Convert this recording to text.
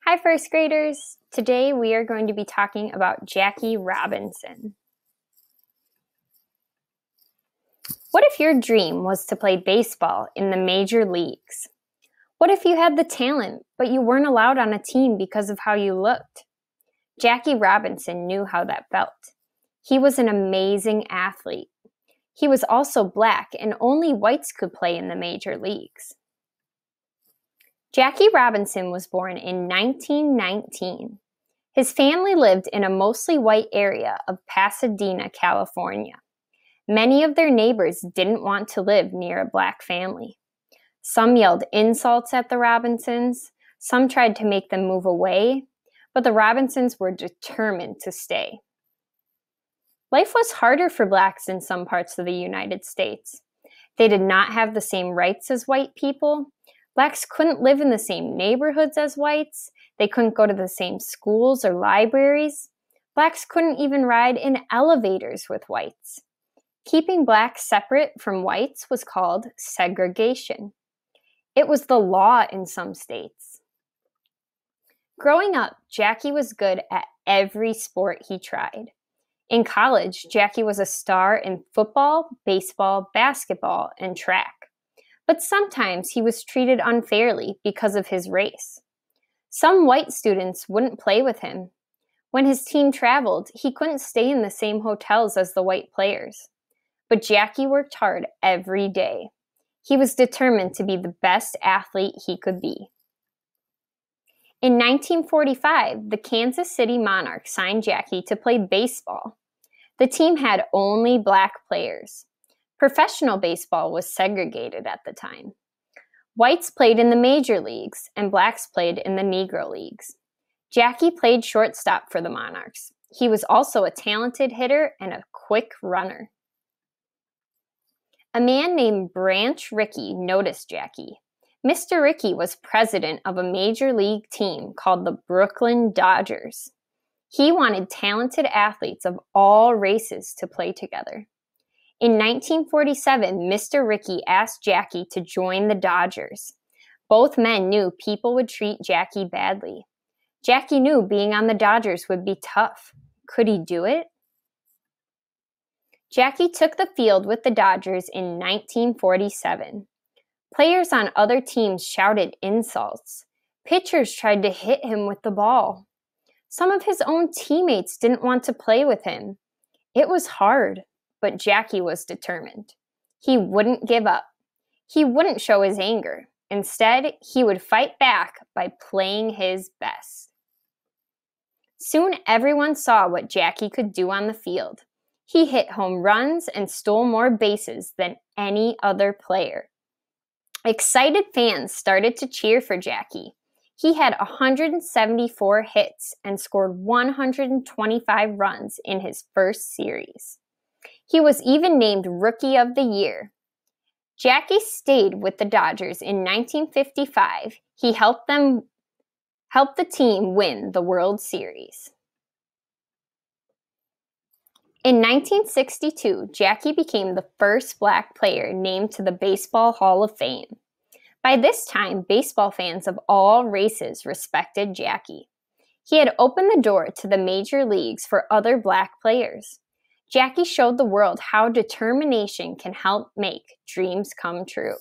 Hi, first graders. Today we are going to be talking about Jackie Robinson. What if your dream was to play baseball in the major leagues? What if you had the talent, but you weren't allowed on a team because of how you looked? Jackie Robinson knew how that felt. He was an amazing athlete. He was also black, and only whites could play in the major leagues. Jackie Robinson was born in 1919. His family lived in a mostly white area of Pasadena, California. Many of their neighbors didn't want to live near a black family. Some yelled insults at the Robinsons, some tried to make them move away, but the Robinsons were determined to stay. Life was harder for blacks in some parts of the United States. They did not have the same rights as white people. Blacks couldn't live in the same neighborhoods as whites. They couldn't go to the same schools or libraries. Blacks couldn't even ride in elevators with whites. Keeping blacks separate from whites was called segregation. It was the law in some states. Growing up, Jackie was good at every sport he tried. In college, Jackie was a star in football, baseball, basketball, and track. But sometimes he was treated unfairly because of his race. Some white students wouldn't play with him. When his team traveled, he couldn't stay in the same hotels as the white players. But Jackie worked hard every day. He was determined to be the best athlete he could be. In 1945, the Kansas City Monarchs signed Jackie to play baseball. The team had only black players. Professional baseball was segregated at the time. Whites played in the major leagues, and blacks played in the Negro leagues. Jackie played shortstop for the Monarchs. He was also a talented hitter and a quick runner. A man named Branch Rickey noticed Jackie. Mr. Rickey was president of a major league team called the Brooklyn Dodgers. He wanted talented athletes of all races to play together. In 1947, Mr. Rickey asked Jackie to join the Dodgers. Both men knew people would treat Jackie badly. Jackie knew being on the Dodgers would be tough. Could he do it? Jackie took the field with the Dodgers in 1947. Players on other teams shouted insults. Pitchers tried to hit him with the ball. Some of his own teammates didn't want to play with him. It was hard. But Jackie was determined. He wouldn't give up. He wouldn't show his anger. Instead, he would fight back by playing his best. Soon everyone saw what Jackie could do on the field. He hit home runs and stole more bases than any other player. Excited fans started to cheer for Jackie. He had 174 hits and scored 125 runs in his first series. He was even named Rookie of the Year. Jackie stayed with the Dodgers in 1955. He helped the team win the World Series. In 1962, Jackie became the first black player named to the Baseball Hall of Fame. By this time, baseball fans of all races respected Jackie. He had opened the door to the major leagues for other black players. Jackie showed the world how determination can help make dreams come true.